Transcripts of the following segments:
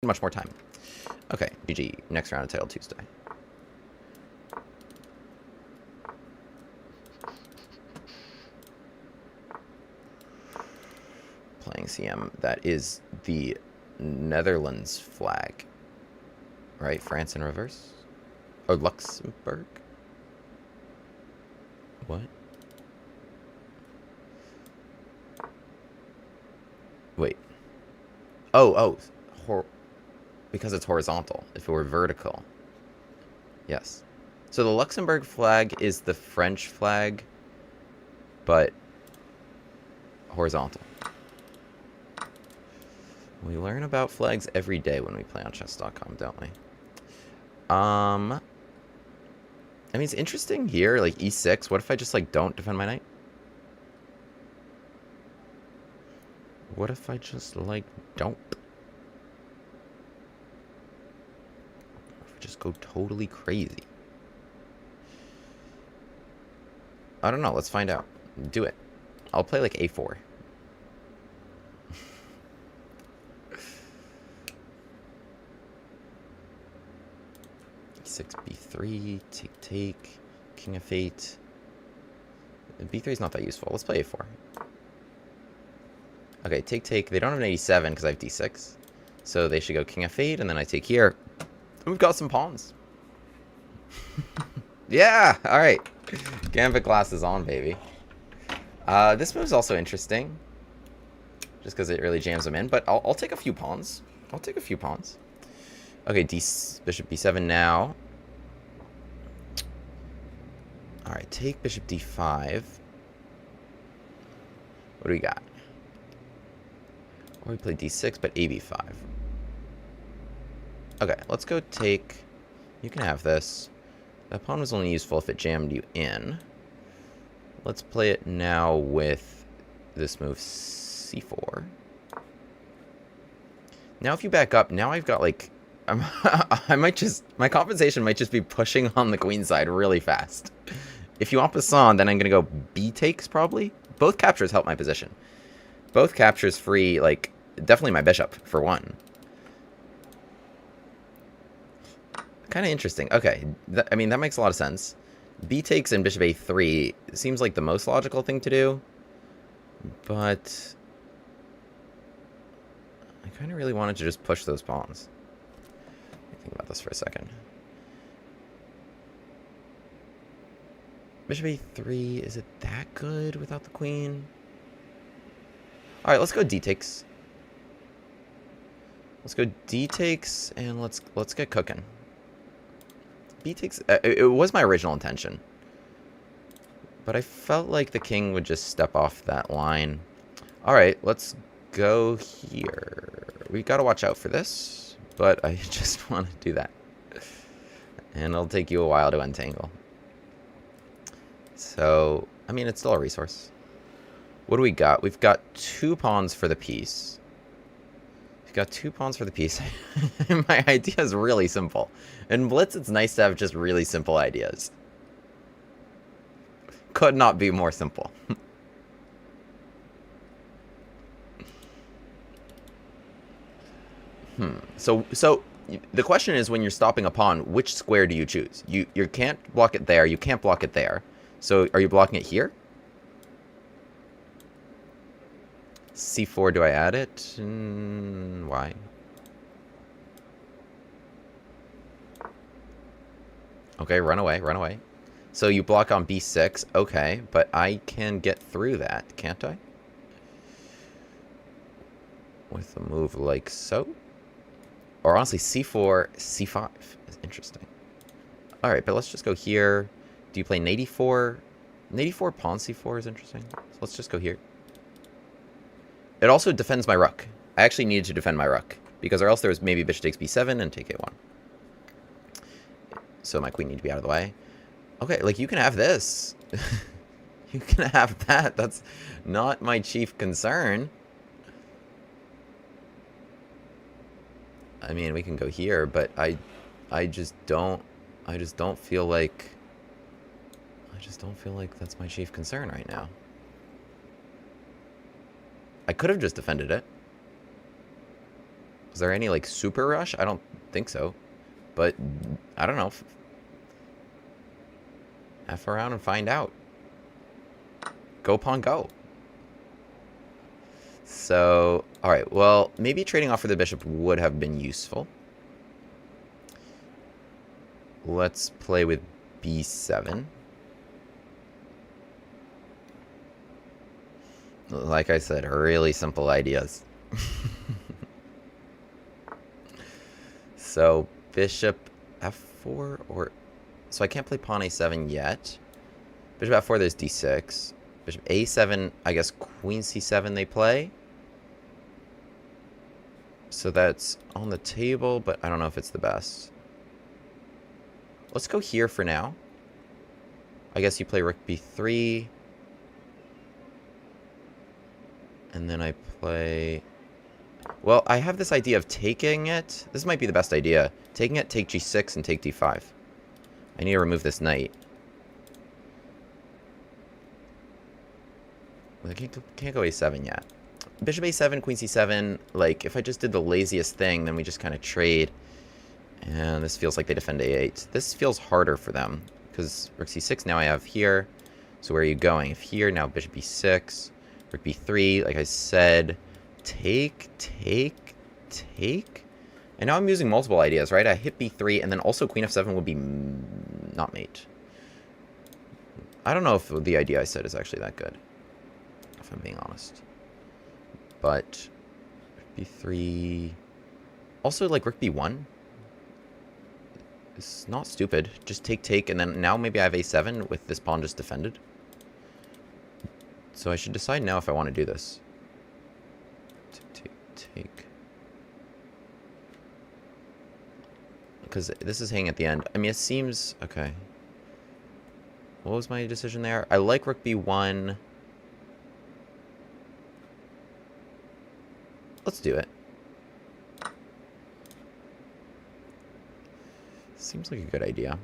much more time. Okay, GG. Next round of Title Tuesday. Playing CM. That is the Netherlands flag. Right? France in reverse? Or Luxembourg? What? Wait. Oh. Because it's horizontal. If it were vertical. Yes. So the Luxembourg flag is the French flag, but horizontal. We learn about flags every day when we play on chess.com, don't we? I mean, it's interesting here, like e6. What if I just, like, don't defend my knight? What if I just, like, don't? What if I just go totally crazy? I don't know. Let's find out. Do it. I'll play, like, a4. E6, b3, take, king f8. b3 is not that useful. Let's play a4. Okay, take. They don't have an 87 because I have d6. So they should go king f8, and then I take here. We've got some pawns. Yeah! Alright. Gambit glass is on, baby. This move is also interesting. Just because it really jams them in. But I'll take a few pawns. Okay, bishop b7 now. Alright, take bishop d5. What do we got? Or we play d6, but ab5. Okay, let's go take... You can have this. That pawn was only useful if it jammed you in. Let's play it now with this move c4. Now if you back up, now I've got like... I might just... My compensation might just be pushing on the queen side really fast. If you want Passant, then I'm going to go b takes probably. Both captures help my position. Both captures free, like, definitely my bishop, for one. Kind of interesting. Okay, I mean, that makes a lot of sense. B takes and bishop a3 seems like the most logical thing to do. But... I kind of really wanted to just push those pawns. Think about this for a second. Bishop a3, is it that good without the queen? Alright, let's go d takes. Let's go d takes, and let's get cooking. B takes, it was my original intention. But I felt like the king would just step off that line. Alright, let's go here. We gotta watch out for this, but I just want to do that. And it'll take you a while to untangle. So, I mean, it's still a resource. What do we got? We've got 2 pawns for the piece. We've got 2 pawns for the piece. My idea is really simple. In Blitz, it's nice to have just really simple ideas. Could not be more simple. So the question is, when you're stopping a pawn, which square do you choose? You can't block it there. You can't block it there. So are you blocking it here? C4, do I add it? Why? Okay, run away. So you block on b6. Okay, but I can get through that, can't I? With a move like so? Or honestly, c4, c5 is interesting. Alright, but let's just go here. Do you play knight e4? Knight e4, pawn c4 is interesting. So let's just go here. It also defends my rook. I actually needed to defend my rook, because or else there was maybe bishop takes b7 and take a1. So my queen needs to be out of the way. Okay, like, you can have this. You can have that. That's not my chief concern. I mean, we can go here, but I just don't feel like that's my chief concern right now. I could have just defended it. Is there any, like, super rush? I don't think so. But, I don't know. F around and find out. Go pawn go. So, alright, well, maybe trading off for the bishop would have been useful. Let's play with b7. Like I said, really simple ideas. So, bishop f4, or... So I can't play pawn a7 yet. Bishop f4, there's d6. Bishop a7, I guess queen c7 they play. So that's on the table, but I don't know if it's the best. Let's go here for now. I guess you play rook b3. And then I play... Well, I have this idea of taking it. This might be the best idea. Taking it, take g6, and take d5. I need to remove this knight. I can't go a7 yet. Bishop a7, queen c7, like, if I just did the laziest thing, then we just kind of trade. And this feels like they defend a8. This feels harder for them, because rook c6 now I have here. So where are you going? If here, now bishop b6, rook b3, like I said, take. And now I'm using multiple ideas, right? I hit b3, and then also queen f7 would be not mate. I don't know if the idea I said is actually that good, if I'm being honest. But b3... Also, like, rook b1. It's not stupid. Just take, and then now maybe I have a7 with this pawn just defended. So I should decide now if I want to do this. Take. Because this is hanging at the end. I mean, it seems... Okay. What was my decision there? I like rook b1. Let's do it. Seems like a good idea.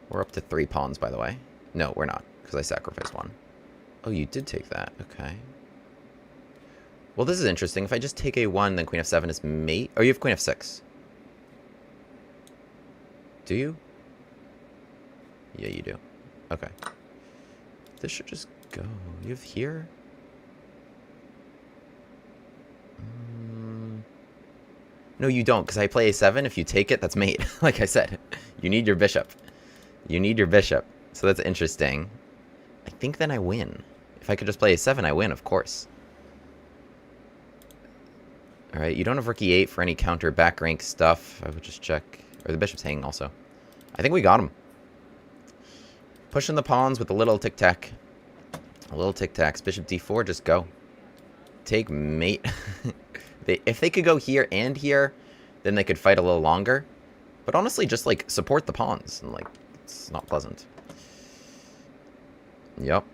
We're up to 3 pawns, by the way. No, we're not, because I sacrificed one. Oh, you did take that. Okay. Well, this is interesting. If I just take a1, then queen f7 is mate. Oh, you have queen f6. Do you? Yeah, you do. Okay. This should just go. You have here? No, you don't, because I play a7. If you take it, that's mate. Like I said, you need your bishop. You need your bishop. So that's interesting. I think then I win. If I could just play a7, I win, of course. Alright, you don't have rook e8 for any counter back rank stuff. I would just check. Or the bishop's hanging also. I think we got him. Pushing the pawns with a little tic-tac. A little tic-tacs. Bishop d4, just go. Take mate. If they could go here and here, then they could fight a little longer. But honestly, just, like, support the pawns. And, like, it's not pleasant. Yep.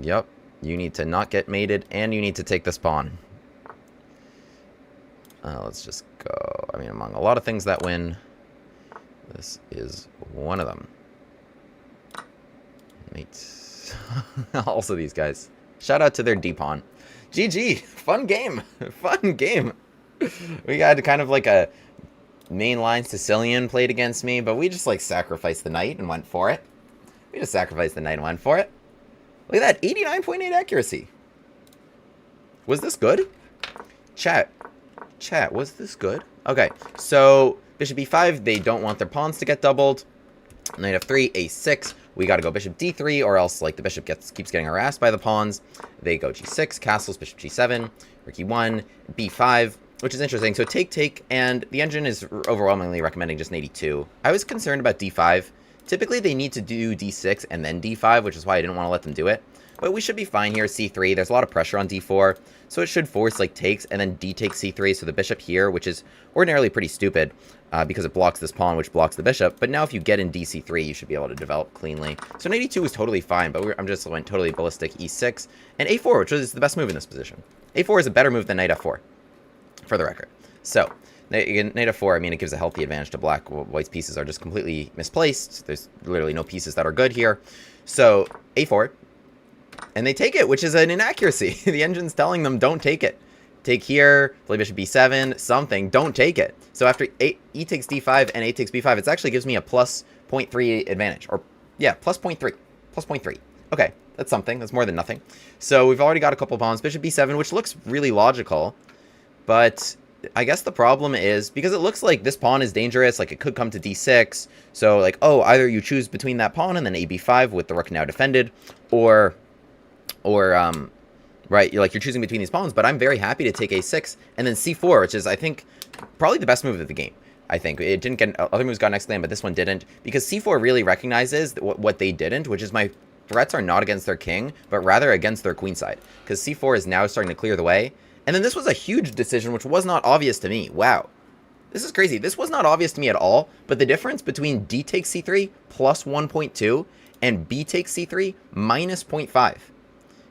Yep. You need to not get mated, and you need to take this pawn. Let's just go. I mean, among a lot of things that win, this is one of them. Mates. Also these guys. Shout out to their d-pawn. GG. Fun game. Fun game. We got kind of like a mainline Sicilian played against me, but we just like sacrificed the knight and went for it. We just sacrificed the knight and went for it. Look at that. 89.8 accuracy. Was this good? Chat, was this good? Okay, so bishop e5, they don't want their pawns to get doubled. Knight f3, a6. We got to go bishop d3, or else like the bishop keeps getting harassed by the pawns. They go g6, castles, bishop g7, rook e1, b5, which is interesting. So take, and the engine is overwhelmingly recommending just an 82. I was concerned about d5. Typically, they need to do d6 and then d5, which is why I didn't want to let them do it. But we should be fine here. c3, there's a lot of pressure on d4, so it should force like takes and then d takes c3. So the bishop here, which is ordinarily pretty stupid because it blocks this pawn, which blocks the bishop. But now if you get in dc3, you should be able to develop cleanly. So an 82 was totally fine, but I'm just went totally ballistic e6 and a4, which was the best move in this position. a4 is a better move than knight f4, for the record. So knight f4, I mean, it gives a healthy advantage to black. White's pieces are just completely misplaced. There's literally no pieces that are good here. So a4. And they take it, which is an inaccuracy. The engine's telling them, don't take it. Take here, play bishop b7, something, don't take it. So after e takes d5 and a takes b5, it actually gives me a plus 0.3 advantage. Or, yeah, plus 0.3. Plus 0.3. Okay, that's something. That's more than nothing. So we've already got a couple pawns. Bishop b7, which looks really logical. But I guess the problem is, because it looks like this pawn is dangerous, like it could come to d6. So, like, oh, either you choose between that pawn and then a b5 with the rook now defended, or right, you're choosing between these pawns, but I'm very happy to take a6 and then c4, which is, I think, probably the best move of the game. I think it didn't get, other moves got next land, but this one didn't, because c4 really recognizes what they didn't, which is my threats are not against their king, but rather against their queenside, because c4 is now starting to clear the way. And then this was a huge decision, which was not obvious to me. Wow, this is crazy. This was not obvious to me at all, but the difference between d takes c3 plus 1.2 and b takes c3 minus 0.5.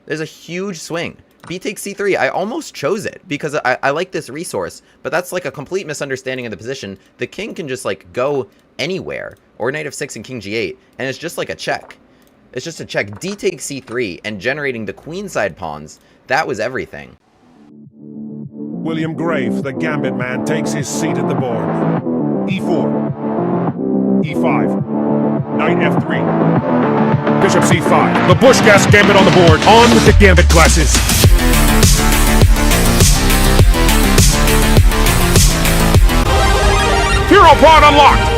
There's a huge swing. B takes c3, I almost chose it because I like this resource, but that's like a complete misunderstanding of the position. The king can just like go anywhere, or knight f6 and king g8, and it's just like a check. It's just a check. D takes c3 and generating the queenside pawns, that was everything. William Grave, the Gambit man, takes his seat at the board. e4, e5, knight f3, bishop c5. The Bushcast Gambit on the board. On with the Gambit classes. Hero pawn unlocked.